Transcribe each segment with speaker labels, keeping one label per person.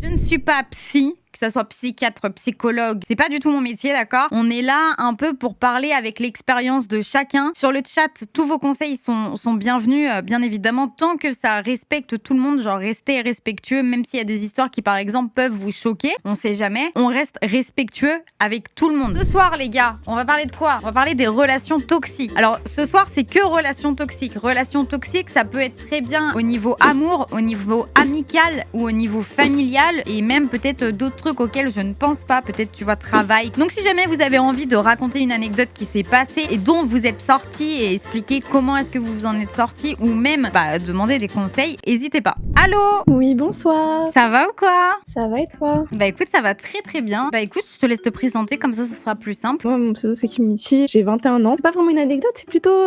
Speaker 1: Je ne suis pas psy, que ça soit psychiatre, psychologue, c'est pas du tout mon métier, d'accord? On est là un peu pour parler avec l'expérience de chacun. Sur le chat, tous vos conseils sont bienvenus, bien évidemment, tant que ça respecte tout le monde, genre restez respectueux, même s'il y a des histoires qui, par exemple, peuvent vous choquer, on sait jamais, on reste respectueux avec tout le monde. Ce soir, les gars, on va parler de quoi? On va parler des relations toxiques. Alors, ce soir, c'est que relations toxiques. Relations toxiques, ça peut être très bien au niveau amour, au niveau amical ou au niveau familial, et même peut-être d'autres trucs auxquels je ne pense pas, peut-être tu vois travail. Donc si jamais vous avez envie de raconter une anecdote qui s'est passée et dont vous êtes sorti et expliquer comment est-ce que vous vous en êtes sorti ou même demander des conseils, n'hésitez pas. Allô?
Speaker 2: Oui, bonsoir.
Speaker 1: Ça va ou quoi?
Speaker 2: Ça va et toi?
Speaker 1: Bah écoute, ça va très très bien. Bah écoute, je te laisse te présenter, comme ça sera plus simple.
Speaker 2: Moi, mon pseudo c'est Kimichi, j'ai 21 ans. C'est pas vraiment une anecdote, c'est plutôt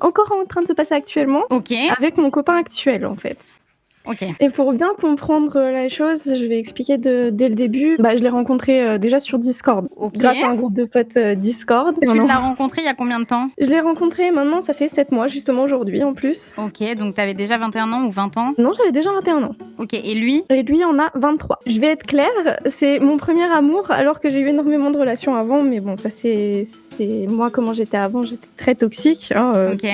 Speaker 2: encore en train de se passer actuellement.
Speaker 1: Ok.
Speaker 2: Avec mon copain actuel en fait.
Speaker 1: Ok.
Speaker 2: Et pour bien comprendre la chose, je vais expliquer dès le début. Je l'ai rencontré déjà sur Discord, grâce à un groupe de potes Discord.
Speaker 1: Tu l'as rencontré il y a combien de temps?
Speaker 2: Je l'ai rencontré maintenant, ça fait 7 mois, justement aujourd'hui en plus.
Speaker 1: Ok, donc t'avais déjà 21 ans ou 20 ans?
Speaker 2: Non, j'avais déjà 21 ans.
Speaker 1: Ok, et lui?
Speaker 2: Et lui en a 23. Je vais être claire, c'est mon premier amour, alors que j'ai eu énormément de relations avant, mais bon, ça c'est moi comment j'étais avant, j'étais très toxique.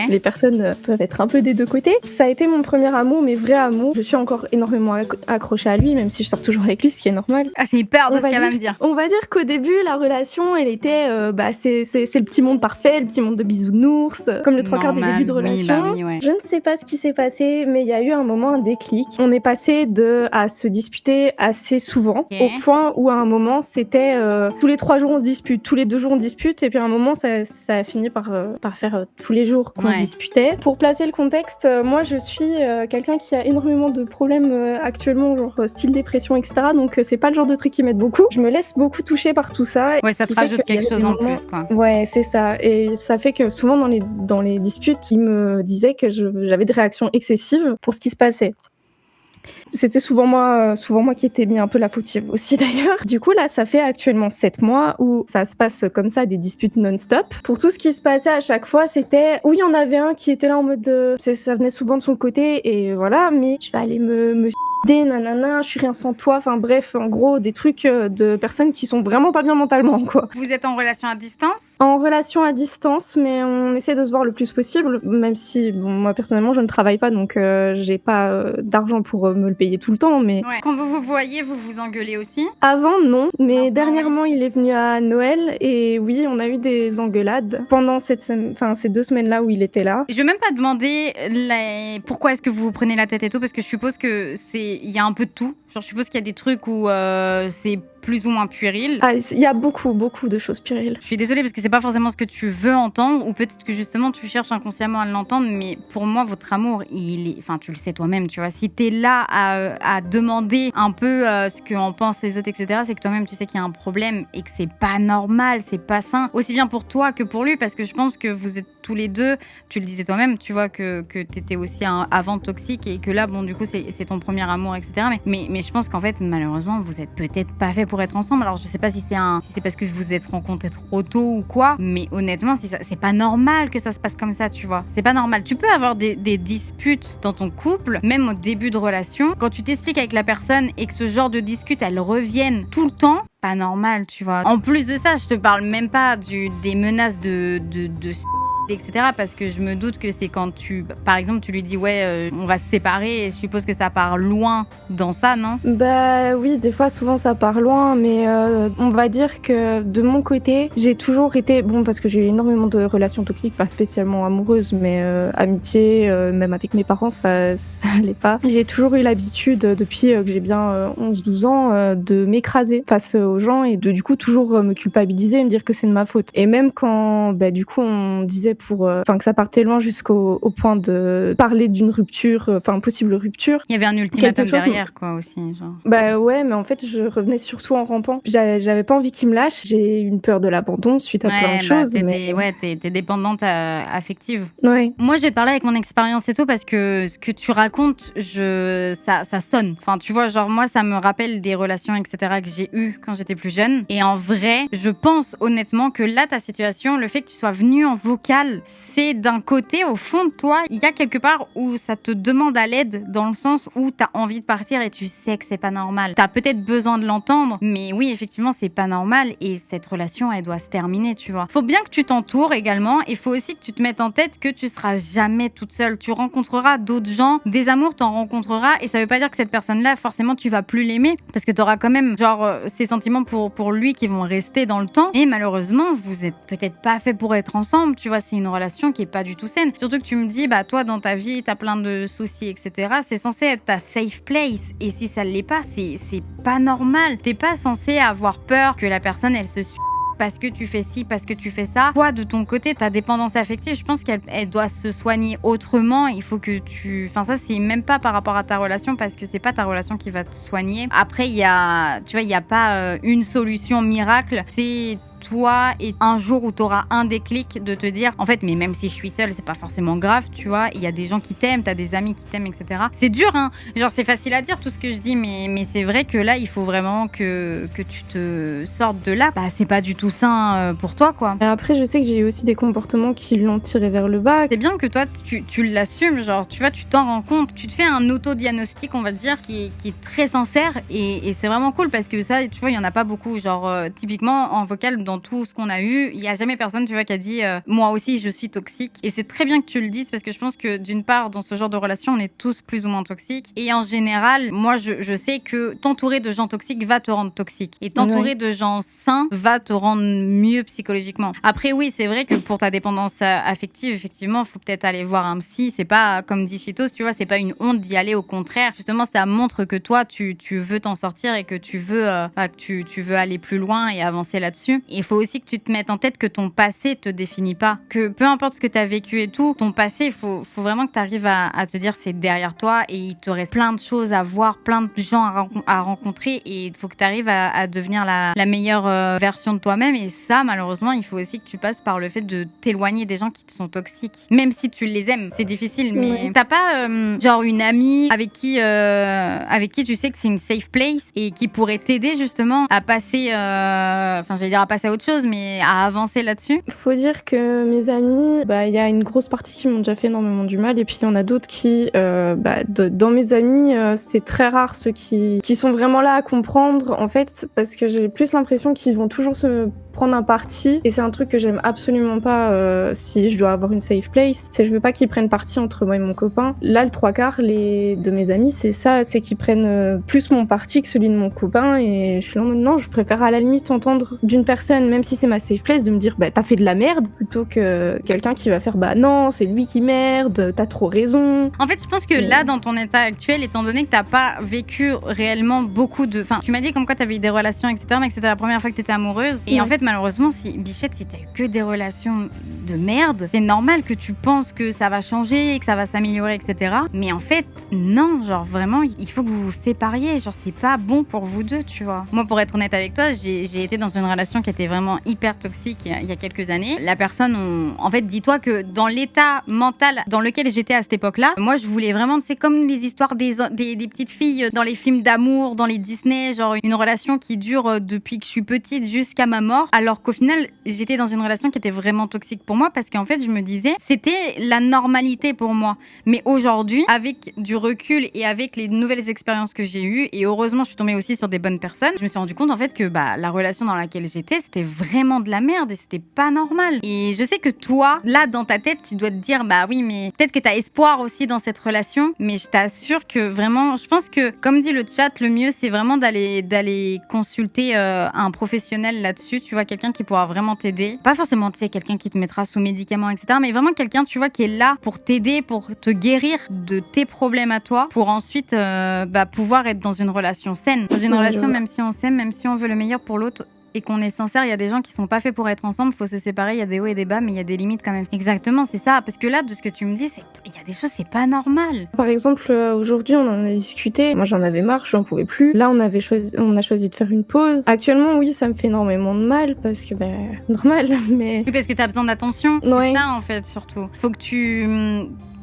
Speaker 2: Les personnes peuvent être un peu des deux côtés. Ça a été mon premier amour, mais vrai amour. Je suis encore énormément accrochée à lui, même si je sors toujours avec lui, ce qui est normal.
Speaker 1: Ah, j'ai peur de ce qu'elle va me dire.
Speaker 2: On va dire qu'au début, la relation, elle était, c'est le petit monde parfait, le petit monde de bisounours, comme le trois quarts des débuts de relation.
Speaker 1: Ouais.
Speaker 2: Je ne sais pas ce qui s'est passé, mais il y a eu un moment, un déclic. On est passé à se disputer assez souvent, au point où à un moment, c'était tous les 3 jours on se dispute, tous les 2 jours on dispute, et puis à un moment, ça a fini par faire tous les jours qu'on se disputait. Pour placer le contexte, moi je suis quelqu'un qui a énormément de problèmes actuellement, genre style dépression, etc. Donc c'est pas le genre de truc qui m'aide beaucoup. Je me laisse beaucoup toucher par tout ça.
Speaker 1: Ouais, ça te rajoute quelque chose en plus, quoi.
Speaker 2: Ouais, c'est ça. Et ça fait que souvent dans les disputes, il me disait que j'avais des réactions excessives pour ce qui se passait. C'était souvent moi qui étais mis un peu la fautive aussi d'ailleurs. Du coup là, ça fait actuellement 7 mois où ça se passe comme ça, des disputes non-stop. Pour tout ce qui se passait à chaque fois, c'était oui, il y en avait un qui était là en mode ça venait souvent de son côté et voilà, mais je vais aller me nanana, je suis rien sans toi, enfin bref, en gros des trucs de personnes qui sont vraiment pas bien mentalement quoi.
Speaker 1: Vous êtes en relation à distance?
Speaker 2: En relation à distance, mais on essaie de se voir le plus possible, même si bon, moi personnellement je ne travaille pas donc j'ai pas d'argent pour me le payer tout le temps, mais
Speaker 1: quand vous vous voyez, vous vous engueulez aussi?
Speaker 2: Avant non, mais dernièrement il est venu à Noël et oui, on a eu des engueulades pendant ces 2 semaines là où il était là.
Speaker 1: Je vais même pas demander pourquoi est-ce que vous vous prenez la tête et tout, parce que je suppose que il y a un peu de tout. Genre, je suppose qu'il y a des trucs où c'est plus ou moins puéril.
Speaker 2: Ah, il y a beaucoup de choses puériles.
Speaker 1: Je suis désolée parce que c'est pas forcément ce que tu veux entendre, ou peut-être que justement tu cherches inconsciemment à l'entendre, mais pour moi votre amour, enfin tu le sais toi-même, tu vois. Si t'es là à demander un peu ce qu'en pensent les autres, etc., c'est que toi-même tu sais qu'il y a un problème et que c'est pas normal, c'est pas sain, aussi bien pour toi que pour lui, parce que je pense que vous êtes tous les deux, tu le disais toi-même, tu vois que t'étais aussi avant toxique et que là, bon, du coup c'est ton premier amour, etc. Mais je pense qu'en fait malheureusement vous êtes peut-être pas fait pour être ensemble. Alors je sais pas si c'est parce que vous vous êtes rencontrés trop tôt ou quoi, mais honnêtement c'est pas normal que ça se passe comme ça, tu vois. C'est pas normal. Tu peux avoir des disputes dans ton couple, même au début de relation, quand tu t'expliques avec la personne et que ce genre de disputes elles reviennent tout le temps, pas normal, tu vois. En plus de ça, je te parle même pas des menaces de etc. Parce que je me doute que c'est quand par exemple, tu lui dis on va se séparer, et je suppose que ça part loin dans ça, non?
Speaker 2: Bah oui, des fois, souvent ça part loin, mais on va dire que de mon côté, j'ai toujours été, bon, parce que j'ai eu énormément de relations toxiques, pas spécialement amoureuses, mais amitié, même avec mes parents, ça allait pas. J'ai toujours eu l'habitude, depuis que j'ai bien 11-12 ans, de m'écraser face aux gens et de du coup toujours me culpabiliser et me dire que c'est de ma faute. Et même quand, du coup, on disait que ça partait loin jusqu'au point de parler d'une rupture, possible rupture.
Speaker 1: Il y avait un ultimatum derrière, quoi, aussi, genre.
Speaker 2: Bah ouais, mais en fait, je revenais surtout en rampant. J'avais pas envie qu'il me lâche. J'ai une peur de l'abandon suite à plein de choses.
Speaker 1: T'es dépendante affective.
Speaker 2: Ouais.
Speaker 1: Moi, je vais te parler avec mon expérience et tout, parce que ce que tu racontes, ça sonne. Enfin, tu vois, genre, moi, ça me rappelle des relations, etc., que j'ai eues quand j'étais plus jeune. Et en vrai, je pense honnêtement que là, ta situation, le fait que tu sois venue en vocal normal, c'est d'un côté, au fond de toi, il y a quelque part où ça te demande à l'aide, dans le sens où t'as envie de partir et tu sais que c'est pas normal. T'as peut-être besoin de l'entendre, mais oui, effectivement, c'est pas normal et cette relation, elle doit se terminer, tu vois. Faut bien que tu t'entoures également, et faut aussi que tu te mettes en tête que tu seras jamais toute seule. Tu rencontreras d'autres gens, des amours, t'en rencontreras, et ça veut pas dire que cette personne-là, forcément, tu vas plus l'aimer, parce que t'auras quand même, ces sentiments pour lui qui vont rester dans le temps, et malheureusement, vous êtes peut-être pas fait pour être ensemble, tu vois, c'est une relation qui est pas du tout saine. Surtout que tu me dis, bah, toi, dans ta vie, t'as plein de soucis, etc. C'est censé être ta safe place, et si ça l'est pas, c'est pas normal. T'es pas censé avoir peur que la personne, elle se parce que tu fais ci, parce que tu fais ça. Toi, de ton côté, ta dépendance affective, je pense qu'elle doit se soigner autrement. Il faut que tu... Enfin, ça, c'est même pas par rapport à ta relation, parce que c'est pas ta relation qui va te soigner. Après, il y a... Tu vois, il y a pas une solution miracle. C'est toi, et un jour où tu auras un déclic de te dire, en fait, mais même si je suis seule, c'est pas forcément grave, tu vois. Il y a des gens qui t'aiment, t'as des amis qui t'aiment, etc. C'est dur, hein. Genre, c'est facile à dire tout ce que je dis, mais c'est vrai que là, il faut vraiment que tu te sortes de là. Bah, c'est pas du tout sain pour toi, quoi.
Speaker 2: Et après, je sais que j'ai eu aussi des comportements qui l'ont tiré vers le bas.
Speaker 1: C'est bien que toi, tu l'assumes, genre, tu vois, tu t'en rends compte. Tu te fais un autodiagnostic, on va dire, qui est très sincère, et c'est vraiment cool, parce que ça, tu vois, il y en a pas beaucoup. Genre, typiquement, en vocal, dans tout ce qu'on a eu, il y a jamais personne, tu vois, qui a dit moi aussi je suis toxique. Et c'est très bien que tu le dises, parce que je pense que d'une part, dans ce genre de relation, on est tous plus ou moins toxiques, et en général, moi je sais que t'entourer de gens toxiques va te rendre toxique, et t'entourer de gens sains va te rendre mieux psychologiquement. Après, oui, c'est vrai que pour ta dépendance affective, effectivement, faut peut-être aller voir un psy. C'est pas, comme dit Chitos, tu vois, c'est pas une honte d'y aller, au contraire, justement, ça montre que toi tu veux t'en sortir, et que tu veux tu veux aller plus loin et avancer là-dessus. Il faut aussi que tu te mettes en tête que ton passé te définit pas. Que peu importe ce que tu as vécu et tout, ton passé, il faut vraiment que tu arrives à te dire c'est derrière toi, et il te reste plein de choses à voir, plein de gens à rencontrer, et il faut que tu arrives à devenir la meilleure version de toi-même. Et ça, malheureusement, il faut aussi que tu passes par le fait de t'éloigner des gens qui te sont toxiques. Même si tu les aimes, c'est difficile, mais t'as pas genre une amie avec qui tu sais que c'est une safe place et qui pourrait t'aider justement à passer, j'allais dire à passer à autre chose, mais à avancer là-dessus?
Speaker 2: Faut dire que mes amis, il y a une grosse partie qui m'ont déjà fait énormément du mal, et puis il y en a d'autres qui, dans mes amis, c'est très rare ceux qui sont vraiment là à comprendre, en fait, parce que j'ai plus l'impression qu'ils vont toujours se prendre un parti, et c'est un truc que j'aime absolument pas. Si je dois avoir une safe place, je veux pas qu'ils prennent parti entre moi et mon copain. Là, le 3/4 de mes amis, c'est ça, c'est qu'ils prennent plus mon parti que celui de mon copain, et je suis là en mode non, je préfère à la limite entendre d'une personne, même si c'est ma safe place, de me dire t'as fait de la merde, plutôt que quelqu'un qui va faire non, c'est lui qui merde, t'as trop raison.
Speaker 1: En fait, je pense que là, dans ton état actuel, étant donné que t'as pas vécu réellement beaucoup de... Enfin, tu m'as dit comme quoi t'avais eu des relations, etc., mais que c'était la première fois que t'étais amoureuse. Et en fait, malheureusement, Bichette, si t'as eu que des relations de merde, c'est normal que tu penses que ça va changer, que ça va s'améliorer, etc. Mais en fait, non, genre vraiment, il faut que vous vous sépariez. Genre, c'est pas bon pour vous deux, tu vois. Moi, pour être honnête avec toi, j'ai été dans une relation qui était vraiment hyper toxique il y a quelques années. La personne, en fait, dis-toi que dans l'état mental dans lequel j'étais à cette époque-là, moi, je voulais vraiment, c'est comme les histoires des petites filles dans les films d'amour, dans les Disney, genre une relation qui dure depuis que je suis petite jusqu'à ma mort. Alors qu'au final, j'étais dans une relation qui était vraiment toxique pour moi, parce qu'en fait, je me disais, c'était la normalité pour moi. Mais aujourd'hui, avec du recul et avec les nouvelles expériences que j'ai eues, et heureusement, je suis tombée aussi sur des bonnes personnes, je me suis rendu compte en fait que la relation dans laquelle j'étais, c'était vraiment de la merde, et c'était pas normal. Et je sais que toi, là, dans ta tête, tu dois te dire, oui, mais peut-être que t'as espoir aussi dans cette relation, mais je t'assure que vraiment, je pense que, comme dit le chat, le mieux, c'est vraiment d'aller consulter un professionnel là-dessus, tu vois, quelqu'un qui pourra vraiment t'aider. Pas forcément, tu sais, quelqu'un qui te mettra sous médicaments, etc., mais vraiment quelqu'un, tu vois, qui est là pour t'aider, pour te guérir de tes problèmes à toi, pour ensuite pouvoir être dans une relation saine. Dans une relation, même si on s'aime, même si on veut le meilleur pour l'autre, et qu'on est sincère, il y a des gens qui sont pas faits pour être ensemble, faut se séparer, il y a des hauts et des bas, mais il y a des limites quand même. Exactement, c'est ça, parce que là, de ce que tu me dis, il y a des choses, c'est pas normal.
Speaker 2: Par exemple, aujourd'hui, on en a discuté, moi j'en avais marre, j'en pouvais plus. Là, on a choisi de faire une pause. Actuellement, oui, ça me fait énormément de mal, parce que, normal, mais...
Speaker 1: Oui, parce que t'as besoin d'attention, c'est ça en fait, surtout. Faut que tu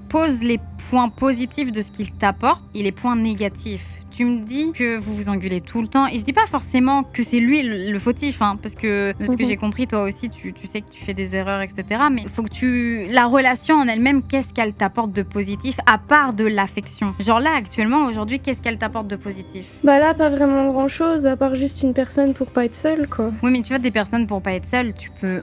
Speaker 1: poses les points positifs de ce qu'il t'apporte et les points négatifs. tu me dis que vous vous engueulez tout le temps, et je dis pas forcément que c'est lui le fautif, hein, parce que de ce que j'ai compris, toi aussi, tu sais que tu fais des erreurs, etc. Mais il faut que la relation en elle-même, qu'est-ce qu'elle t'apporte de positif, à part de l'affection? Genre là, actuellement, aujourd'hui, qu'est-ce qu'elle t'apporte de positif?
Speaker 2: Bah là, pas vraiment grand-chose, à part juste une personne pour pas être seule, quoi.
Speaker 1: Oui, mais tu vois, des personnes pour pas être seule,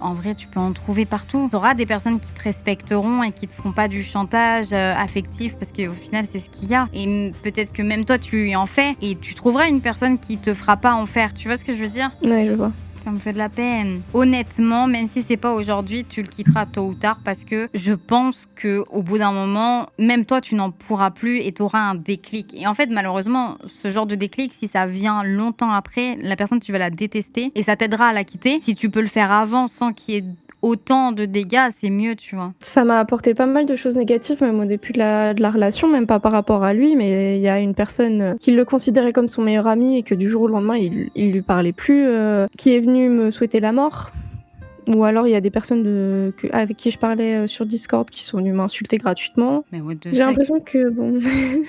Speaker 1: en vrai, tu peux en trouver partout. T'auras des personnes qui te respecteront et qui te feront pas du chantage affectif, parce qu'au final, c'est ce qu'il y a. Et peut-être que même toi, tu en fais, et tu trouveras une personne qui te fera pas en faire. Tu vois ce que je veux dire?
Speaker 2: Ouais, je vois.
Speaker 1: Ça me fait de la peine. Honnêtement, même si c'est pas aujourd'hui, tu le quitteras tôt ou tard, parce que je pense que au bout d'un moment, même toi, tu n'en pourras plus et tu auras un déclic. Et en fait, malheureusement, ce genre de déclic, si ça vient longtemps après, la personne, tu vas la détester et ça t'aidera à la quitter. Si tu peux le faire avant sans qu'il y ait autant de dégâts, c'est mieux, tu vois.
Speaker 2: Ça m'a apporté pas mal de choses négatives, même au début de la relation, même pas par rapport à lui, mais il y a une personne qui le considérait comme son meilleur ami et que du jour au lendemain, il lui parlait plus, qui est venue me souhaiter la mort. Ou alors il y a des personnes avec qui je parlais sur Discord qui sont venues m'insulter gratuitement.
Speaker 1: Mais what the
Speaker 2: J'ai
Speaker 1: fuck.
Speaker 2: l'impression que bon,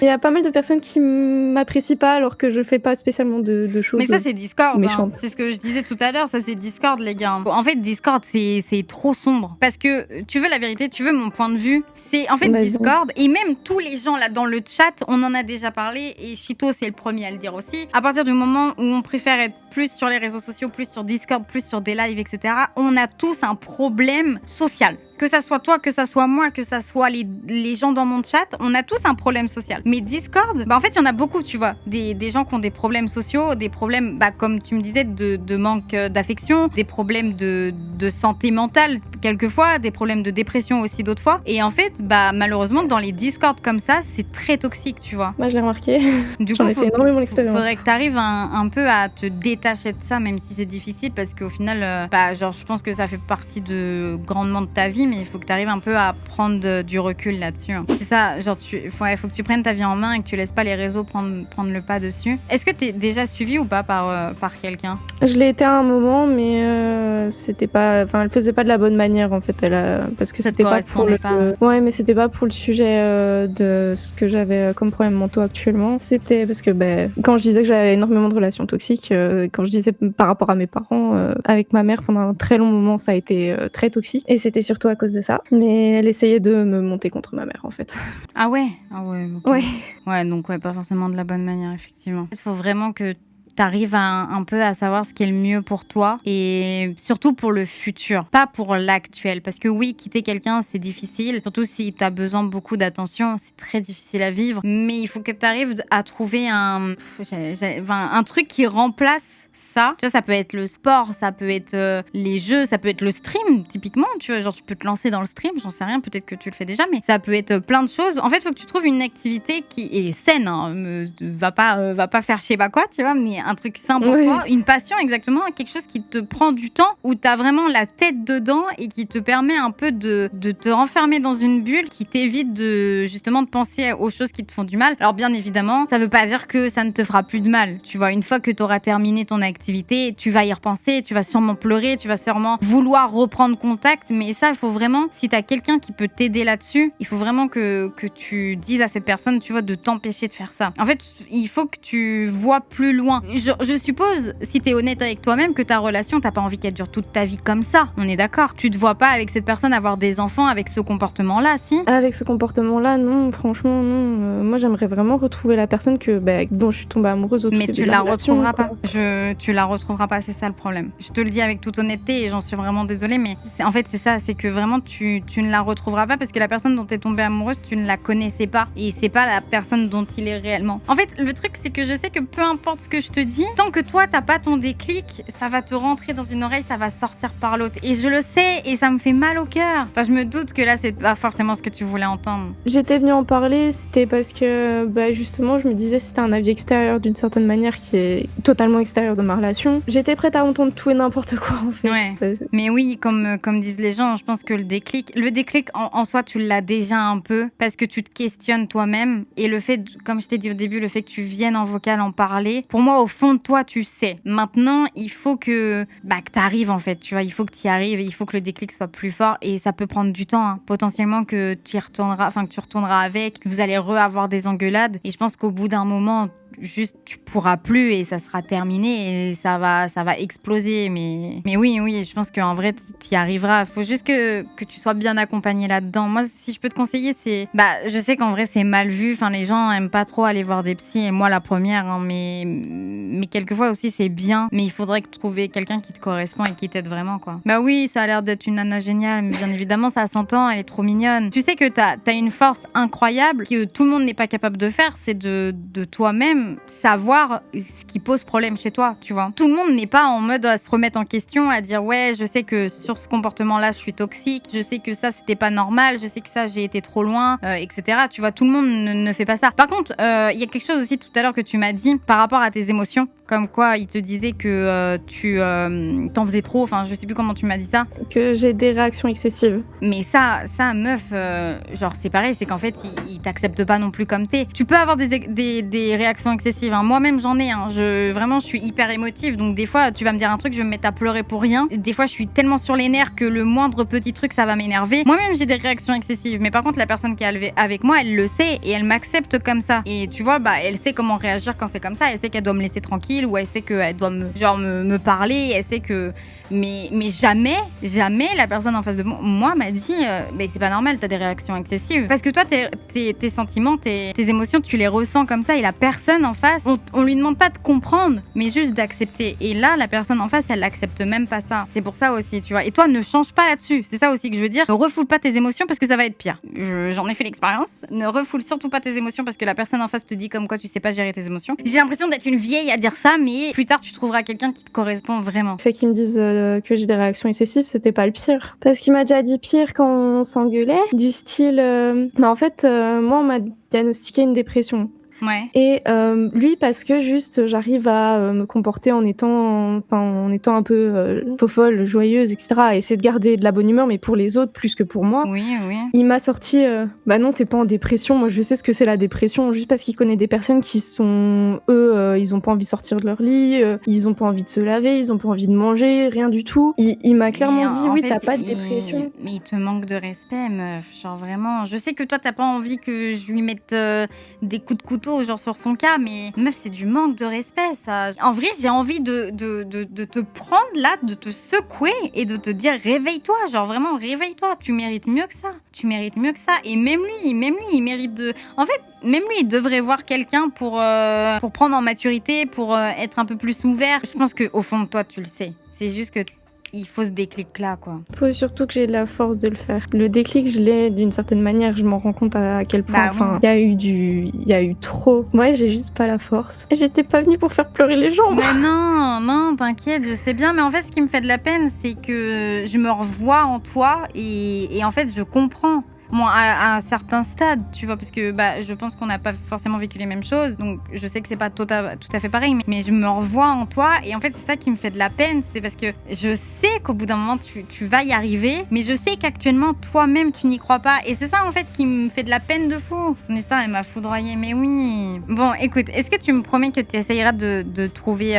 Speaker 2: il y a pas mal de personnes qui m'apprécient pas alors que je fais pas spécialement de choses.
Speaker 1: Mais ça, c'est Discord.
Speaker 2: méchantes.
Speaker 1: Hein. C'est ce que je disais tout à l'heure. Ça, c'est Discord, les gars. En fait, Discord, c'est trop sombre. Parce que, tu veux la vérité, tu veux mon point de vue. C'est en fait
Speaker 2: Vas-y.
Speaker 1: Discord. Et même tous les gens là dans le chat, on en a déjà parlé. Et Chito, c'est le premier à le dire aussi. À partir du moment où on préfère être plus sur les réseaux sociaux, plus sur Discord, plus sur des lives, etc., on a tous un problème social. Que ça soit toi, que ça soit moi, que ça soit les gens dans mon chat, on a tous un problème social. Mais Discord, en fait, il y en a beaucoup, tu vois. Des gens qui ont des problèmes sociaux, des problèmes, comme tu me disais, de manque d'affection, des problèmes de santé mentale, quelquefois, des problèmes de dépression aussi d'autres fois. Et en fait, malheureusement, dans les Discord comme ça, c'est très toxique, tu vois.
Speaker 2: Moi, je l'ai remarqué.
Speaker 1: Du
Speaker 2: J'en ai fait énormément l'expérience.
Speaker 1: Faudrait que tu arrives un peu à te détacher de ça, même si c'est difficile, parce qu'au final, je pense que ça fait partie grandement de ta vie, mais il faut que tu arrives un peu à prendre du recul là-dessus. C'est ça, faut que tu prennes ta vie en main et que tu laisses pas les réseaux prendre le pas dessus. Est-ce que tu es déjà suivi ou pas par quelqu'un?
Speaker 2: Je l'ai été à un moment, mais c'était pas, elle faisait pas de la bonne manière en fait. Parce que
Speaker 1: Ça te
Speaker 2: c'était pas pour
Speaker 1: correspondait
Speaker 2: ouais, mais c'était pas pour le sujet de ce que j'avais comme problème mentaux actuellement. C'était parce que quand je disais que j'avais énormément de relations toxiques, quand je disais par rapport à mes parents, avec ma mère pendant un très long moment, ça a été très toxique. Et c'était surtout à cause de ça. Mais elle essayait de me monter contre ma mère en fait.
Speaker 1: Ah ouais? Okay.
Speaker 2: Ouais.
Speaker 1: Ouais, donc pas forcément de la bonne manière, effectivement. Il faut vraiment que t'arrives un peu à savoir ce qui est le mieux pour toi et surtout pour le futur, pas pour l'actuel. Parce que oui, quitter quelqu'un, c'est difficile, surtout si t'as besoin de beaucoup d'attention, c'est très difficile à vivre. Mais il faut que t'arrives à trouver un truc qui remplace ça. Tu vois, ça peut être le sport, ça peut être les jeux, ça peut être le stream, typiquement. Tu vois, genre tu peux te lancer dans le stream, j'en sais rien, peut-être que tu le fais déjà, mais ça peut être plein de choses. En fait, il faut que tu trouves une activité qui est saine. Hein. Va pas faire je sais pas quoi, tu vois, mais un truc simple pour toi, une passion exactement, quelque chose qui te prend du temps, où t'as vraiment la tête dedans et qui te permet un peu de te renfermer dans une bulle, qui t'évite justement de penser aux choses qui te font du mal. Alors bien évidemment, ça veut pas dire que ça ne te fera plus de mal. Tu vois, une fois que t'auras terminé ton activité, tu vas y repenser, tu vas sûrement pleurer, tu vas sûrement vouloir reprendre contact, mais ça, il faut vraiment, si t'as quelqu'un qui peut t'aider là-dessus, il faut vraiment que tu dises à cette personne, tu vois, de t'empêcher de faire ça. En fait, il faut que tu vois plus loin. Je suppose, si t'es honnête avec toi-même, que ta relation, t'as pas envie qu'elle dure toute ta vie comme ça. On est d'accord. Tu te vois pas avec cette personne avoir des enfants avec ce comportement-là, si?
Speaker 2: Avec ce comportement-là, non, franchement, non. Moi, j'aimerais vraiment retrouver la personne dont je suis tombée amoureuse au tout
Speaker 1: Mais
Speaker 2: début
Speaker 1: tu
Speaker 2: de la
Speaker 1: la
Speaker 2: relation,
Speaker 1: retrouveras
Speaker 2: quoi.
Speaker 1: pas. Tu la retrouveras pas, c'est ça le problème. Je te le dis avec toute honnêteté et j'en suis vraiment désolée, mais en fait, c'est ça, c'est que vraiment, tu ne la retrouveras pas parce que la personne dont t'es tombée amoureuse, tu ne la connaissais pas. Et c'est pas la personne dont il est réellement. En fait, le truc, c'est que je sais que peu importe ce que je te dis, tant que toi, t'as pas ton déclic, ça va te rentrer dans une oreille, ça va sortir par l'autre. Et je le sais, et ça me fait mal au cœur. Enfin, je me doute que là, c'est pas forcément ce que tu voulais entendre.
Speaker 2: J'étais venue en parler, c'était parce que justement, je me disais c'était un avis extérieur d'une certaine manière qui est totalement extérieur de ma relation. J'étais prête à entendre tout et n'importe quoi en fait.
Speaker 1: Ouais. Mais oui, comme disent les gens, je pense que le déclic en soi, tu l'as déjà un peu parce que tu te questionnes toi-même et le fait, comme je t'ai dit au début, le fait que tu viennes en vocal en parler, pour moi, au fond de toi, tu sais. Maintenant, il faut que t'arrives en fait, tu vois, il faut que tu y arrives et il faut que le déclic soit plus fort et ça peut prendre du temps, hein. Potentiellement que tu y retourneras, que tu retourneras avec, que vous allez avoir des engueulades et je pense qu'au bout d'un moment, juste tu pourras plus et ça sera terminé et ça va exploser. Mais oui, je pense qu'en vrai, tu y arriveras. Faut juste que tu sois bien accompagné là-dedans. Moi, si je peux te conseiller, c'est... je sais qu'en vrai, c'est mal vu. Enfin, les gens aiment pas trop aller voir des psys et moi, la première. Hein, mais quelquefois aussi, c'est bien. Mais il faudrait trouver quelqu'un qui te correspond et qui t'aide vraiment, quoi. Oui, ça a l'air d'être une nana géniale, mais bien évidemment, ça a 100 ans, elle est trop mignonne. Tu sais que t'as une force incroyable que tout le monde n'est pas capable de faire, c'est de toi-même savoir ce qui pose problème chez toi, tu vois. Tout le monde n'est pas en mode à se remettre en question, à dire ouais, je sais que sur ce comportement-là, je suis toxique, je sais que ça, c'était pas normal, je sais que ça, j'ai été trop loin, etc. Tu vois, tout le monde ne fait pas ça. Par contre, il y a quelque chose aussi tout à l'heure que tu m'as dit par rapport à tes émotions, comme quoi il te disait que tu t'en faisais trop, enfin, je sais plus comment tu m'as dit ça.
Speaker 2: Que j'ai des réactions excessives.
Speaker 1: Mais ça meuf, genre c'est pareil, c'est qu'en fait, il t'accepte pas non plus comme t'es. Tu peux avoir des réactions excessives, hein. Moi-même, j'en ai, hein. Vraiment, je suis hyper émotive, donc des fois, tu vas me dire un truc, je vais me mettre à pleurer pour rien. Des fois, je suis tellement sur les nerfs que le moindre petit truc, ça va m'énerver. Moi-même, j'ai des réactions excessives, mais par contre, la personne qui est avec moi, elle le sait et elle m'accepte comme ça. Et tu vois, elle sait comment réagir quand c'est comme ça. Elle sait qu'elle doit me laisser tranquille ou elle sait qu'elle doit me parler. Elle sait que... Mais jamais la personne en face de moi m'a dit mais c'est pas normal, t'as des réactions excessives. Parce que toi, tes sentiments, tes émotions, tu les ressens comme ça et la personne en face, on lui demande pas de comprendre, mais juste d'accepter. Et là, la personne en face, elle accepte même pas ça. C'est pour ça aussi, tu vois. Et toi, ne change pas là-dessus. C'est ça aussi que je veux dire. Ne refoule pas tes émotions parce que ça va être pire. J'en ai fait l'expérience. Ne refoule surtout pas tes émotions parce que la personne en face te dit comme quoi tu sais pas gérer tes émotions. J'ai l'impression d'être une vieille à dire ça, mais plus tard, tu trouveras quelqu'un qui te correspond vraiment.
Speaker 2: Le fait qu'ils me disent que j'ai des réactions excessives, c'était pas le pire. Parce qu'il m'a déjà dit pire quand on s'engueulait, du style... en fait, moi, on m'a diagnostiqué une dépression.
Speaker 1: Ouais.
Speaker 2: Et lui, parce que juste j'arrive à me comporter en étant un peu fofolle, joyeuse, etc. À essayer de garder de la bonne humeur, mais pour les autres plus que pour moi.
Speaker 1: Oui.
Speaker 2: Il m'a sorti non, t'es pas en dépression. Moi, je sais ce que c'est la dépression, juste parce qu'il connaît des personnes qui sont ils ont pas envie de sortir de leur lit, ils ont pas envie de se laver, ils ont pas envie de manger, rien du tout. Il m'a clairement dit oui, t'as pas de dépression.
Speaker 1: Mais il te manque de respect, meuf. Genre vraiment, je sais que toi t'as pas envie que je lui mette des coups de couteau genre sur son cas, mais meuf, c'est du manque de respect, ça. En vrai, j'ai envie de te prendre là, de te secouer et de te dire réveille-toi, genre vraiment réveille-toi, tu mérites mieux que ça. Et même lui, il mérite de... En fait, même lui, il devrait voir quelqu'un pour prendre en maturité, pour être un peu plus ouvert. Je pense qu'au fond de toi, tu le sais. C'est juste que il faut ce déclic-là, quoi.
Speaker 2: Faut surtout que j'ai la force de le faire. Le déclic, je l'ai d'une certaine manière. Je m'en rends compte à quel point. Il y a eu trop. Ouais, j'ai juste pas la force. J'étais pas venue pour faire pleurer les gens.
Speaker 1: Mais non, t'inquiète, je sais bien. Mais en fait, ce qui me fait de la peine, c'est que je me revois en toi et en fait, je comprends. Bon, à un certain stade, tu vois, parce que je pense qu'on n'a pas forcément vécu les mêmes choses, donc je sais que c'est pas tout à fait pareil, mais je me revois en toi, et en fait c'est ça qui me fait de la peine, c'est parce que je sais qu'au bout d'un moment tu vas y arriver, mais je sais qu'actuellement toi-même tu n'y crois pas, et c'est ça en fait qui me fait de la peine de fou. Son histoire elle m'a foudroyée, mais oui. Bon, écoute, est-ce que tu me promets que tu essayeras de trouver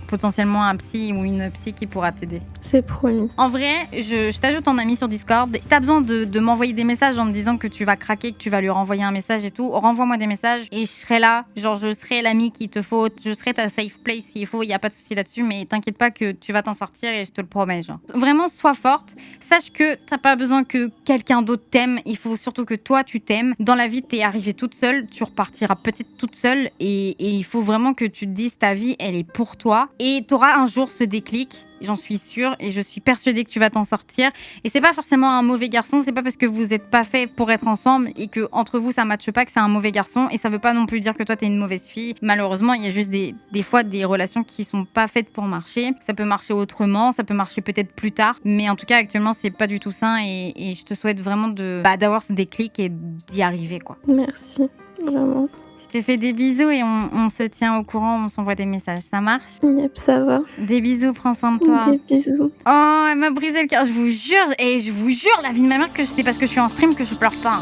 Speaker 1: potentiellement un psy ou une psy qui pourra t'aider?
Speaker 2: C'est promis.
Speaker 1: En vrai, je t'ajoute en ami sur Discord. Si t'as besoin de m'envoyer des messages en me disant que tu vas craquer, que tu vas lui renvoyer un message et tout, renvoie-moi des messages et je serai là, genre je serai l'ami qu'il te faut, je serai ta safe place s'il faut, il n'y a pas de souci là-dessus, mais t'inquiète pas que tu vas t'en sortir et je te le promets, genre. Vraiment, sois forte, sache que t'as pas besoin que quelqu'un d'autre t'aime, il faut surtout que toi tu t'aimes. Dans la vie, t'es arrivée toute seule, tu repartiras peut-être toute seule et il faut vraiment que tu te dises ta vie, elle est pour toi et t'auras un jour ce déclic. J'en suis sûre et je suis persuadée que tu vas t'en sortir. Et c'est pas forcément un mauvais garçon, c'est pas parce que vous n'êtes pas fait pour être ensemble et que entre vous ça matche pas que c'est un mauvais garçon. Et ça veut pas non plus dire que toi t'es une mauvaise fille. Malheureusement, il y a juste des fois des relations qui sont pas faites pour marcher. Ça peut marcher autrement, ça peut marcher peut-être plus tard. Mais en tout cas, actuellement, c'est pas du tout sain et je te souhaite vraiment d'avoir ce déclic et d'y arriver, quoi.
Speaker 2: Merci, vraiment.
Speaker 1: Je te fais des bisous et on se tient au courant, on s'envoie des messages. Ça marche?
Speaker 2: Yep, ça va.
Speaker 1: Des bisous, prends soin de toi.
Speaker 2: Des bisous.
Speaker 1: Oh, elle m'a brisé le cœur, je vous jure, la vie de ma mère, que c'est parce que je suis en stream que je pleure pas.